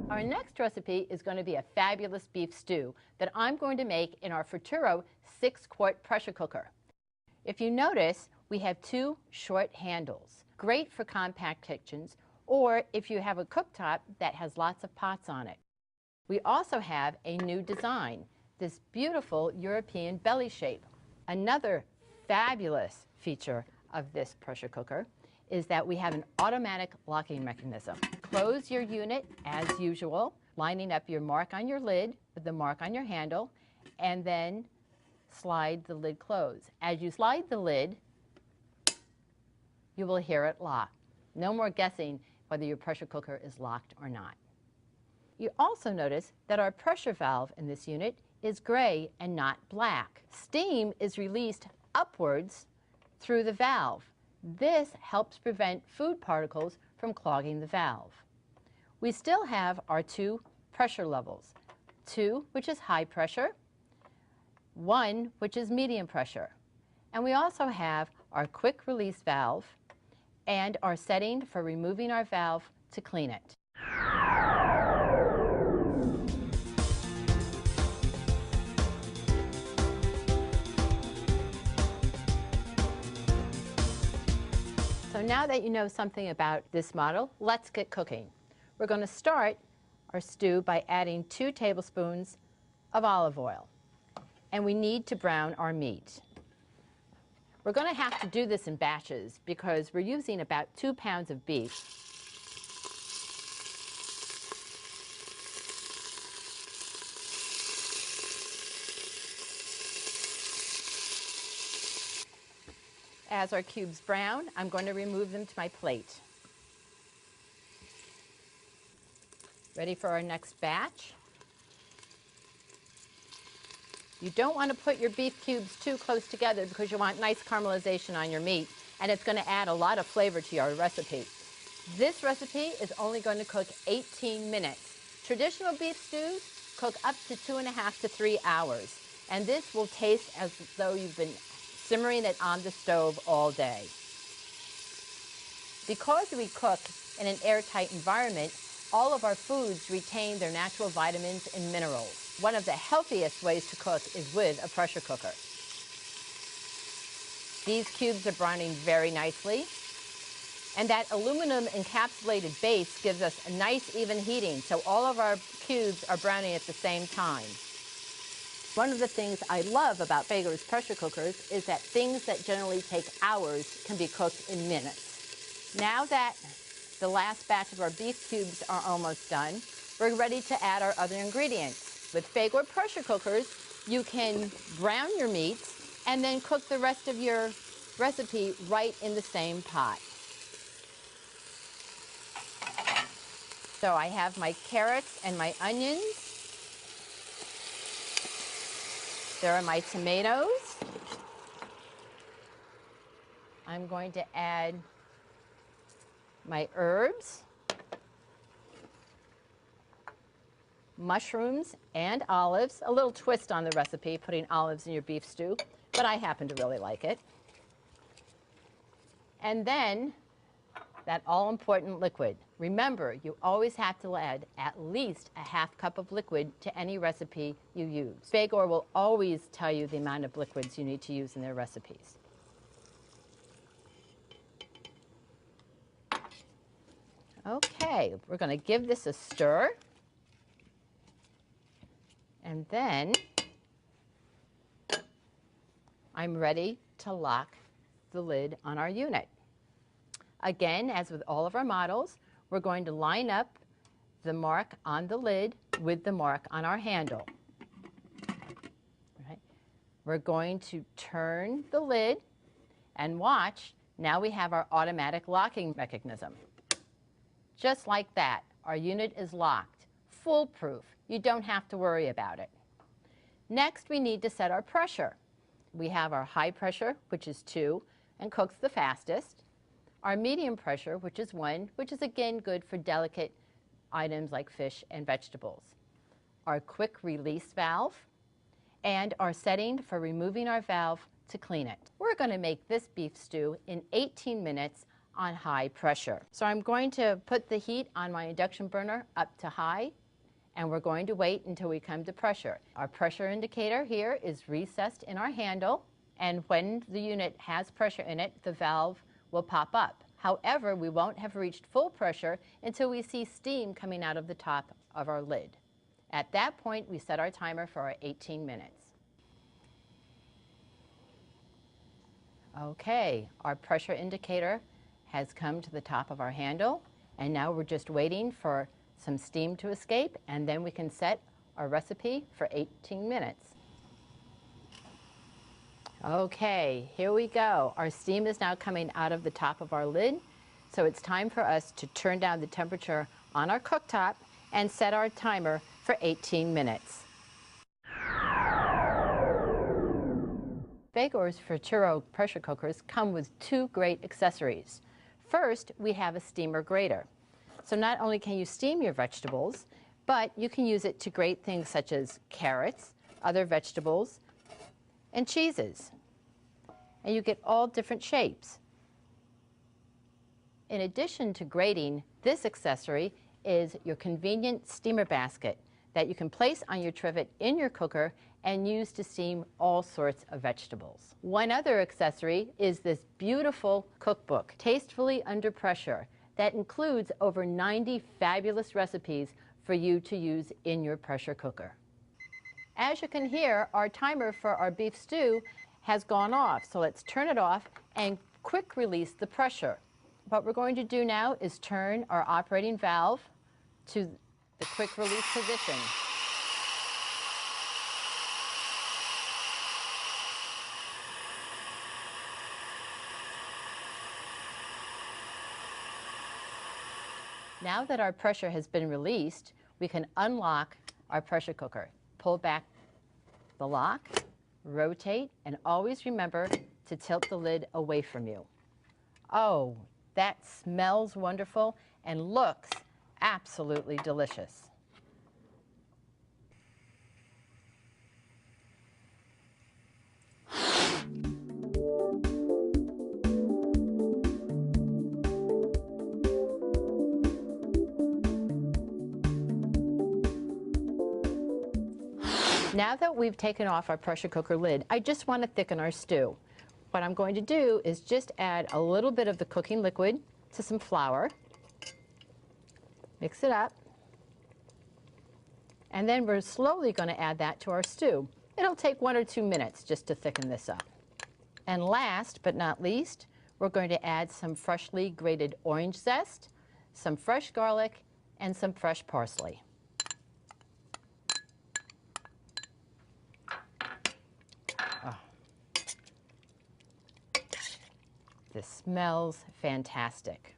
Our next recipe is going to be a fabulous beef stew that I'm going to make in our Futuro 6-quart pressure cooker. If you notice, we have 2 short handles, great for compact kitchens or if you have a cooktop that has lots of pots on it. We also have a new design, this beautiful European belly shape. Another fabulous feature of this pressure cooker is that we have an automatic locking mechanism. Close your unit as usual, lining up your mark on your lid with the mark on your handle, and then slide the lid closed. As you slide the lid, you will hear it lock. No more guessing whether your pressure cooker is locked or not. You also notice that our pressure valve in this unit is gray and not black. Steam is released upwards through the valve. This helps prevent food particles from clogging the valve. We still have our 2 pressure levels, 2 which is high pressure, 1 which is medium pressure. And we also have our quick release valve and our setting for removing our valve to clean it. So now that you know something about this model, let's get cooking. We're going to start our stew by adding 2 tablespoons of olive oil. And we need to brown our meat. We're going to have to do this in batches because we're using about 2 pounds of beef. As our cubes brown, I'm going to remove them to my plate. Ready for our next batch? You don't want to put your beef cubes too close together because you want nice caramelization on your meat, and it's going to add a lot of flavor to your recipe. This recipe is only going to cook 18 minutes. Traditional beef stews cook up to 2.5 to 3 hours, and this will taste as though you've been simmering it on the stove all day. Because we cook in an airtight environment, all of our foods retain their natural vitamins and minerals. One of the healthiest ways to cook is with a pressure cooker. These cubes are browning very nicely, and that aluminum encapsulated base gives us a nice even heating, so all of our cubes are browning at the same time. One of the things I love about FAGOR's pressure cookers is that things that generally take hours can be cooked in minutes. Now that the last batch of our beef cubes are almost done, we're ready to add our other ingredients. With FAGOR pressure cookers, you can brown your meats and then cook the rest of your recipe right in the same pot. So I have my carrots and my onions. There are my tomatoes. I'm going to add my herbs, mushrooms, and olives. A little twist on the recipe, putting olives in your beef stew, but I happen to really like it. And then that all-important liquid. Remember, you always have to add at least a half cup of liquid to any recipe you use. FAGOR will always tell you the amount of liquids you need to use in their recipes. Okay, we're going to give this a stir. And then I'm ready to lock the lid on our unit. Again, as with all of our models, we're going to line up the mark on the lid with the mark on our handle. Right. We're going to turn the lid and watch. Now we have our automatic locking mechanism. Just like that, our unit is locked, foolproof. You don't have to worry about it. Next, we need to set our pressure. We have our high pressure, which is 2 and cooks the fastest. Our medium pressure, which is 1, which is again good for delicate items like fish and vegetables. Our quick release valve, and our setting for removing our valve to clean it. We're going to make this beef stew in 18 minutes on high pressure. So I'm going to put the heat on my induction burner up to high, and we're going to wait until we come to pressure. Our pressure indicator here is recessed in our handle, and when the unit has pressure in it, the valve will pop up. However, we won't have reached full pressure until we see steam coming out of the top of our lid. At that point, we set our timer for our 18 minutes. Okay, our pressure indicator has come to the top of our handle, and now we're just waiting for some steam to escape, and then we can set our recipe for 18 minutes. Okay, here we go. Our steam is now coming out of the top of our lid, so it's time for us to turn down the temperature on our cooktop and set our timer for 18 minutes. FAGOR's Futuro pressure cookers come with two great accessories. First, we have a steamer grater. So not only can you steam your vegetables, but you can use it to grate things such as carrots, other vegetables, and cheeses. And you get all different shapes. In addition to grating, this accessory is your convenient steamer basket that you can place on your trivet in your cooker and use to steam all sorts of vegetables. One other accessory is this beautiful cookbook, Tastefully Under Pressure, that includes over 90 fabulous recipes for you to use in your pressure cooker. As you can hear, our timer for our beef stew has gone off, so let's turn it off and quick release the pressure. What we're going to do now is turn our operating valve to the quick release position. Now that our pressure has been released, we can unlock our pressure cooker. Pull back the lock, rotate, and always remember to tilt the lid away from you. Oh, that smells wonderful and looks absolutely delicious. Now that we've taken off our pressure cooker lid, I just want to thicken our stew. What I'm going to do is just add a little bit of the cooking liquid to some flour, mix it up, and then we're slowly going to add that to our stew. It'll take 1 or 2 minutes just to thicken this up. And last but not least, we're going to add some freshly grated orange zest, some fresh garlic, and some fresh parsley. This smells fantastic.